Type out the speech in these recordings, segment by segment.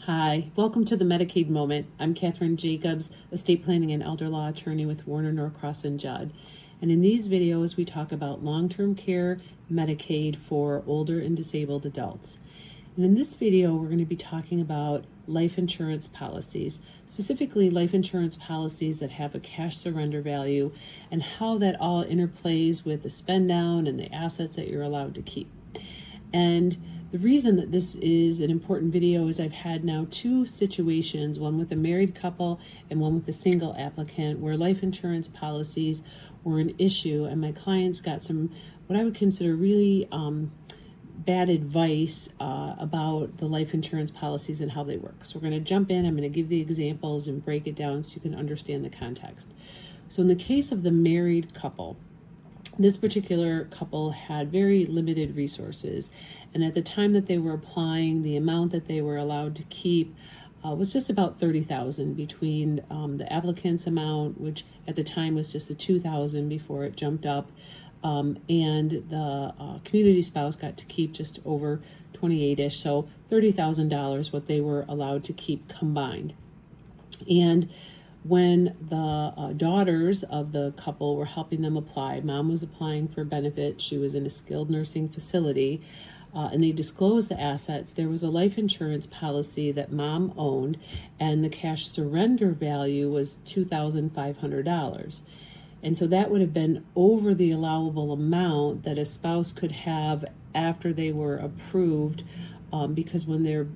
Hi, welcome to the Medicaid Moment. I'm Catherine Jacobs, estate planning and elder law attorney with Warner Norcross and Judd. And in these videos, we talk about long-term care Medicaid for older and disabled adults. And in this video, we're going to be talking about life insurance policies, specifically life insurance policies that have a cash surrender value and how that all interplays with the spend down and the assets that you're allowed to keep. And the reason that this is an important video is I've had now two situations, one with a married couple and one with a single applicant, where life insurance policies were an issue, and my clients got some what I would consider really bad advice about the life insurance policies and how they work. So we're going to jump in. I'm going to give the examples and break it down so you can understand the context. So in the case of the married couple, this particular couple had very limited resources, and at the time that they were applying, the amount that they were allowed to keep was just about $30,000 between the applicant's amount, which at the time was just the $2,000 before it jumped up, and the community spouse got to keep just over $28,000-ish, so $30,000 what they were allowed to keep combined. And when the daughters of the couple were helping them apply, mom was applying for benefits. She was in a skilled nursing facility, and they disclosed the assets. There was a life insurance policy that mom owned, and the cash surrender value was $2,500. And so that would have been over the allowable amount that a spouse could have after they were approved, because when they're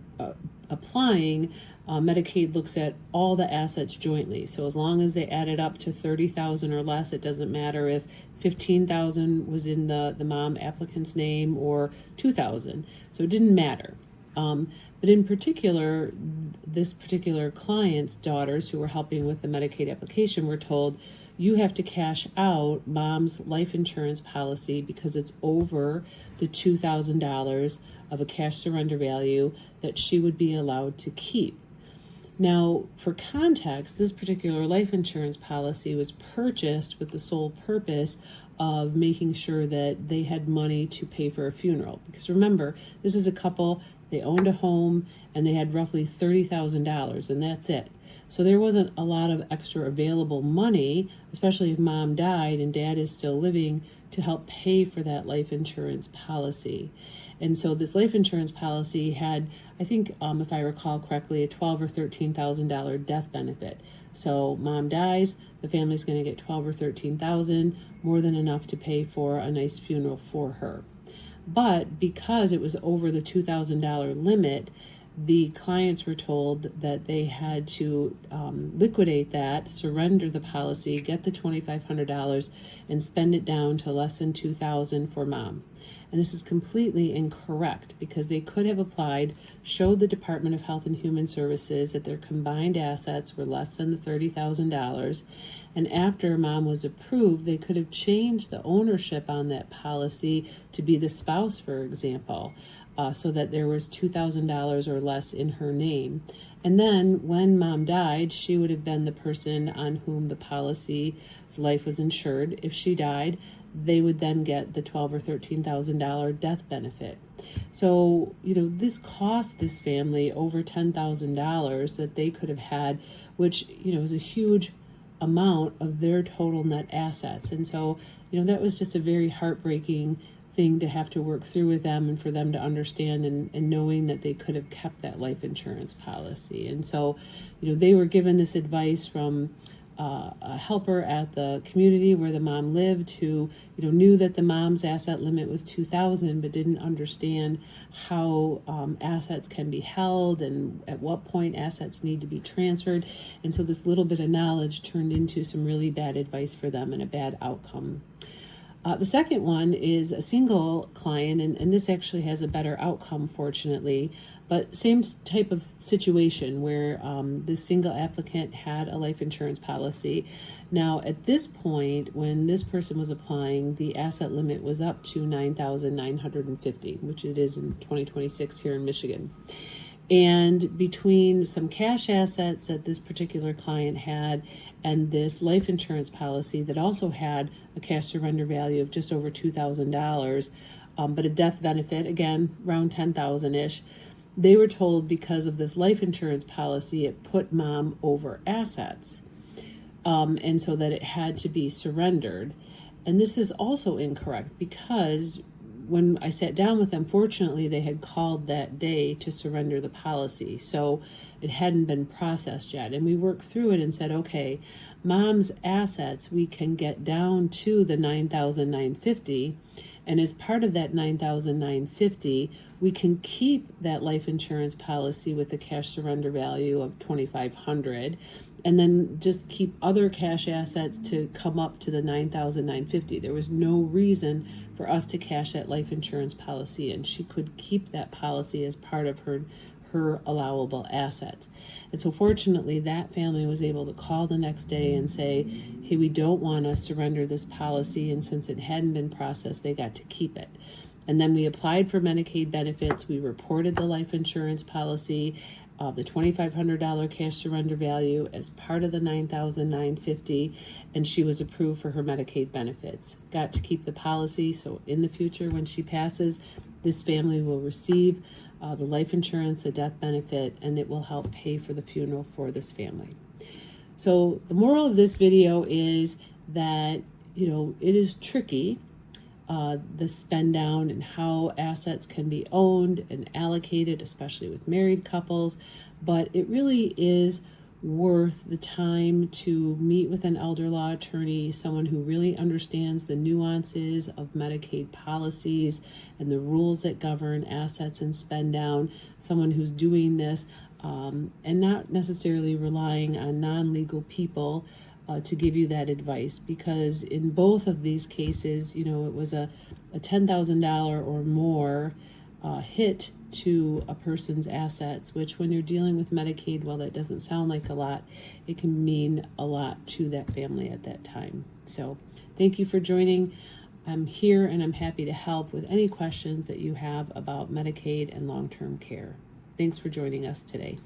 applying, Medicaid looks at all the assets jointly. So as long as they added up to $30,000 or less, it doesn't matter if $15,000 was in the mom applicant's name or $2,000. So it didn't matter. But in particular, this particular client's daughters who were helping with the Medicaid application were told, you have to cash out mom's life insurance policy because it's over the $2,000 of a cash surrender value that she would be allowed to keep. Now, for context, this particular life insurance policy was purchased with the sole purpose of making sure that they had money to pay for a funeral. Because remember, this is a couple, they owned a home, and they had roughly $30,000, and that's it. So there wasn't a lot of extra available money, especially if mom died and dad is still living, to help pay for that life insurance policy. And so this life insurance policy had, I think, if I recall correctly, a $12,000 or $13,000 death benefit. So mom dies, the family's going to get $12,000 or $13,000, more than enough to pay for a nice funeral for her. But because it was over the $2,000 limit, the clients were told that they had to liquidate that, surrender the policy, get the $2,500, and spend it down to less than $2,000 for mom. And this is completely incorrect because they could have applied, showed the Department of Health and Human Services that their combined assets were less than the $30,000. And after mom was approved, they could have changed the ownership on that policy to be the spouse, for example, so that there was $2,000 or less in her name. And then when mom died, she would have been the person on whom the policy's life was insured. If she died, they would then get the $12,000 or $13,000 death benefit. So, this cost this family over $10,000 that they could have had, which, is a huge amount of their total net assets. And so, that was just a very heartbreaking thing to have to work through with them and for them to understand and knowing that they could have kept that life insurance policy. And so, they were given this advice from a helper at the community where the mom lived who, knew that the mom's asset limit was $2,000 but didn't understand how assets can be held and at what point assets need to be transferred. And so this little bit of knowledge turned into some really bad advice for them and a bad outcome. The second one is a single client, and this actually has a better outcome, fortunately, but same type of situation where this single applicant had a life insurance policy. Now, at this point, when this person was applying, the asset limit was up to $9,950, which it is in 2026 here in Michigan. And between some cash assets that this particular client had and this life insurance policy that also had a cash surrender value of just over $2,000, but a death benefit, again, around $10,000-ish, they were told because of this life insurance policy, it put mom over assets. And so that it had to be surrendered. And this is also incorrect because when I sat down with them, fortunately, they had called that day to surrender the policy. So it hadn't been processed yet. And we worked through it and said, okay, mom's assets, we can get down to the $9,950. And as part of that $9,950, we can keep that life insurance policy with the cash surrender value of $2,500, and then just keep other cash assets to come up to the $9,950. There was no reason for us to cash that life insurance policy, and she could keep that policy as part of her allowable assets. And so fortunately, that family was able to call the next day and say, hey, we don't want to surrender this policy, and since it hadn't been processed, they got to keep it. And then we applied for Medicaid benefits. We reported the life insurance policy, the $2,500 cash surrender value as part of the $9,950, and she was approved for her Medicaid benefits. Got to keep the policy, so in the future when she passes, this family will receive the life insurance, the death benefit, and it will help pay for the funeral for this family. So the moral of this video is that, it is tricky, the spend down and how assets can be owned and allocated, especially with married couples, but it really is worth the time to meet with an elder law attorney, someone who really understands the nuances of Medicaid policies and the rules that govern assets and spend down, someone who's doing this and not necessarily relying on non-legal people to give you that advice, because in both of these cases, it was a $10,000 or more hit to a person's assets, which when you're dealing with Medicaid, while that doesn't sound like a lot, it can mean a lot to that family at that time. So thank you for joining. I'm here and I'm happy to help with any questions that you have about Medicaid and long-term care. Thanks for joining us today.